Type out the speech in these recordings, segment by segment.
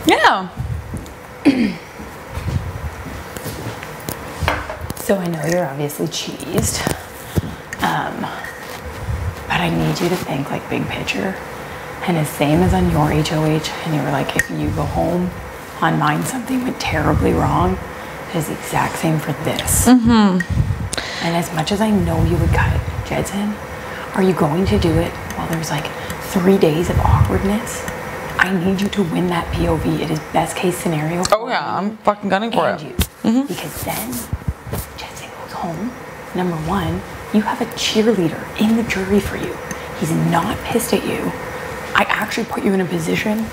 Yeah. So I know you're obviously cheesed, but I need you to think like big picture. And as same as on your HOH, and you were like, if you go home, on mine something went terribly wrong, it is the exact same for this. And as much as I know you would cut Jed's in, are you going to do it while there's like 3 days of awkwardness? I need you to win that POV. It is best case scenario. Oh yeah, I'm fucking gunning for it. Because then Jedson goes home. Number one, you have a cheerleader in the jury for you. He's not pissed at you. I actually put you in a position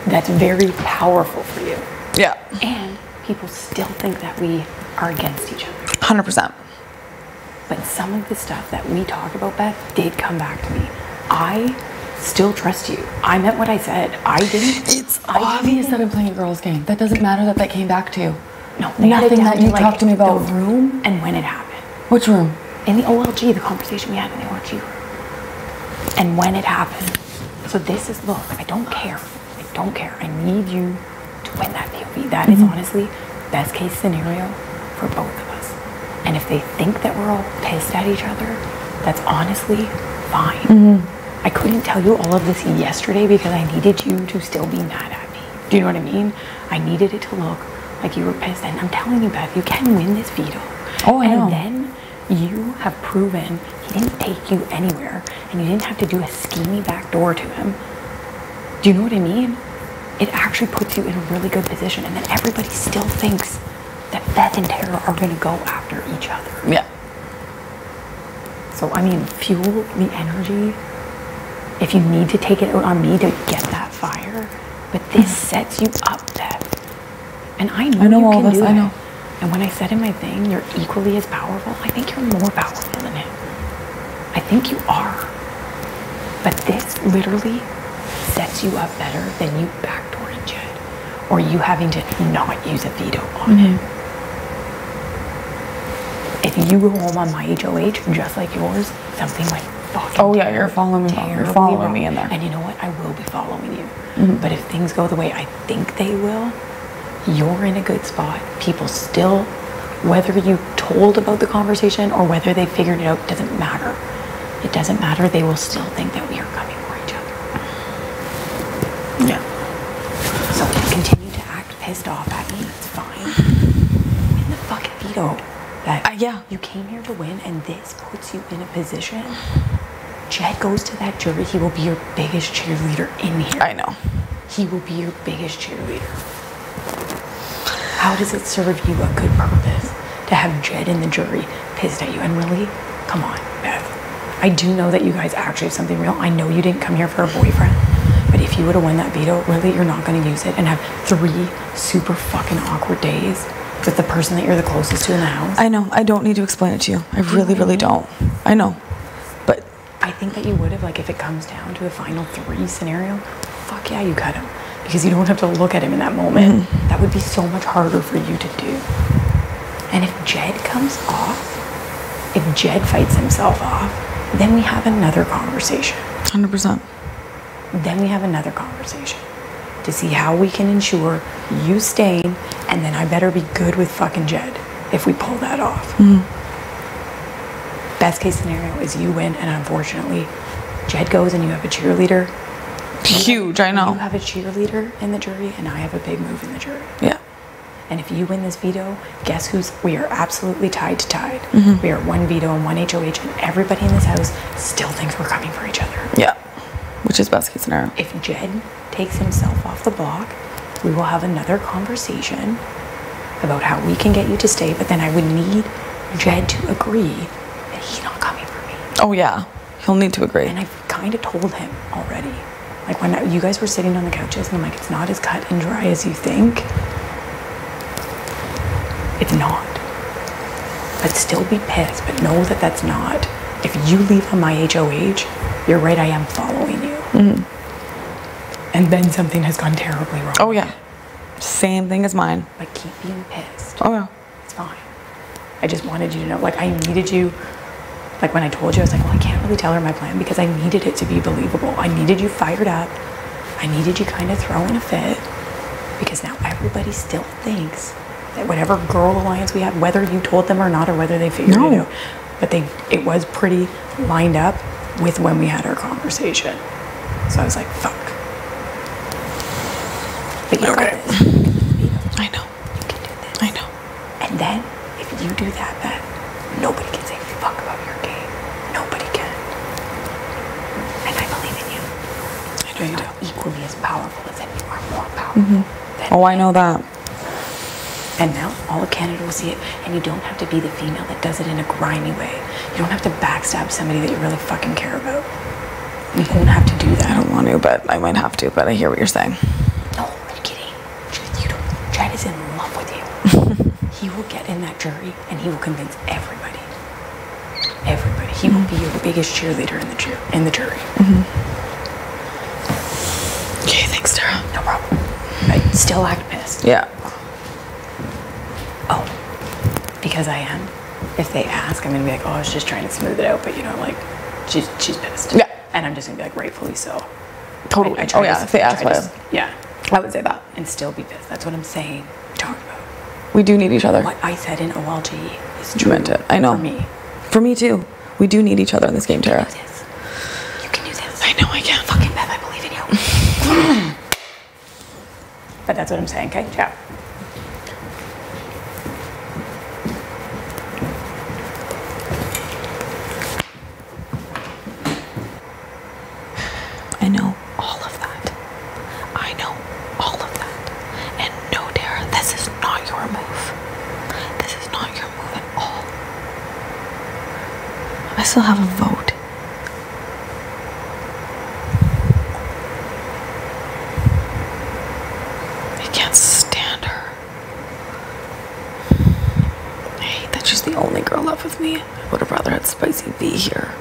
that's very powerful for you. Yeah. And people still think that we are against each other. 100%. But some of the stuff that we talked about, Beth, did come back to me. I still trust you. I meant what I said. I didn't. It's obvious that I'm playing a girl's game. That doesn't matter that came back to you. No, nothing that you talked to me about. The room and when it happened. Which room? In the OLG, the conversation we had in the OLG room. And when it happened. So this is, look, I don't care. I don't care. I need you to win that POV. That is honestly best case scenario for both of us. And if they think that we're all pissed at each other, that's honestly fine. I couldn't tell you all of this yesterday because I needed you to still be mad at me. Do you know what I mean? I needed it to look like you were pissed. And I'm telling you, Beth, you can win this veto. Oh, I know. And then you have proven he didn't take you anywhere and you didn't have to do a schemy back door to him. Do you know what I mean? It actually puts you in a really good position. And then everybody still thinks that Beth and Tera are going to go after each other. Yeah. So, I mean, fuel the energy if you need to take it out on me to get that fire. But this sets you up, Beth. And I know you all can this. do I know. it. And when I said in my thing, you're equally as powerful, I think you're more powerful than him. I think you are. But this literally sets you up better than you backdooring Jed. Or you having to not use a veto on him. If you go home on my HOH, just like yours, something went fucking Oh yeah, you're following me. You're following me in there. And you know what? I will be following you. But if things go the way I think they will, you're in a good spot. People still, whether you told about the conversation or whether they figured it out, doesn't matter. It doesn't matter. They will still think that we are coming for each other. Yeah. So continue to act pissed off at me. It's fine. In the fucking veto. That yeah. You came here to win, and this puts you in a position. Jed goes to that jury. He will be your biggest cheerleader in here. I know. He will be your biggest cheerleader. How does it serve you a good purpose to have Jed in the jury pissed at you? And really, come on, Beth. I do know that you guys actually have something real. I know you didn't come here for a boyfriend. But if you would have won that veto, really, you're not going to use it and have 3 super fucking awkward days with the person that you're the closest to in the house. I know. I don't need to explain it to you. I really, really don't. I know. But I think that you would have, like, if it comes down to a final 3 scenario, fuck yeah, you cut him. Because you don't have to look at him in that moment. That would be so much harder for you to do. And if Jed comes off, if Jed fights himself off, then we have another conversation. 100%. Then we have another conversation to see how we can ensure you staying, and then I better be good with fucking Jed if we pull that off. Best case scenario is you win, and unfortunately, Jed goes and you have a cheerleader. Huge, I know. You have a cheerleader in the jury, and I have a big move in the jury. Yeah. And if you win this veto, guess we are absolutely tied to tied. We are 1 veto and 1 HOH, and everybody in this house still thinks we're coming for each other. Yeah. Which is best case scenario. If Jed takes himself off the block, we will have another conversation about how we can get you to stay, but then I would need Jed to agree that he's not coming for me. Oh yeah. He'll need to agree. And I've kind of told him already. Like when you guys were sitting on the couches and I'm like, it's not as cut and dry as you think. It's not. But still be pissed, but know that that's not. If you leave on my HOH, you're right, I am following you. And then something has gone terribly wrong. Oh yeah. Same thing as mine. But keep being pissed. Oh yeah. It's fine. I just wanted you to know, like I needed you, like when I told you, I was like, well, I can't really tell her my plan because I needed it to be believable. I needed you fired up. I needed you kind of throwing a fit. Because now everybody still thinks that whatever girl alliance we had, whether you told them or not, or whether they figured it out, but it was pretty lined up with when we had our conversation. So I was like, fuck. But you got this. I know. You can do this. I know. And then, if you do that, Beth, nobody can say fuck about your game. Nobody can. And I believe in you. I know you do. Equally as powerful as them. You are more powerful. Oh, I know that. And now all of Canada will see it. And you don't have to be the female that does it in a grimy way. You don't have to backstab somebody that you really fucking care about. You won't have to do that. I don't want to, but I might have to. But I hear what you're saying. No, are you kidding? You don't. Jed is in love with you. He will get in that jury and he will convince everybody. Everybody. He will be your biggest cheerleader in the jury. Okay, thanks, Tara. No problem. I still act pissed. Yeah. Oh, because I am. If they ask, I'm gonna be like, oh, I was just trying to smooth it out, but you know, like, she's pissed. Yeah. And I'm just gonna be like, rightfully so. Totally. I try to- if they ask, try to- why? yeah, I would say that and still be pissed. That's what I'm saying. We talked about. We do need each other. What I said in OLG is You true. meant it. I know. For me. For me too. We do need each other in this game, Tara. You can do this. You can do this. I know I can. Fucking Beth, I believe in you. But that's what I'm saying, okay? Ciao. I know all of that. I know all of that. And no, Tara, this is not your move. This is not your move at all. I still have a vote. I can't stand her. I hate that she's the only girl left with me. I would have rather had Spicy V here.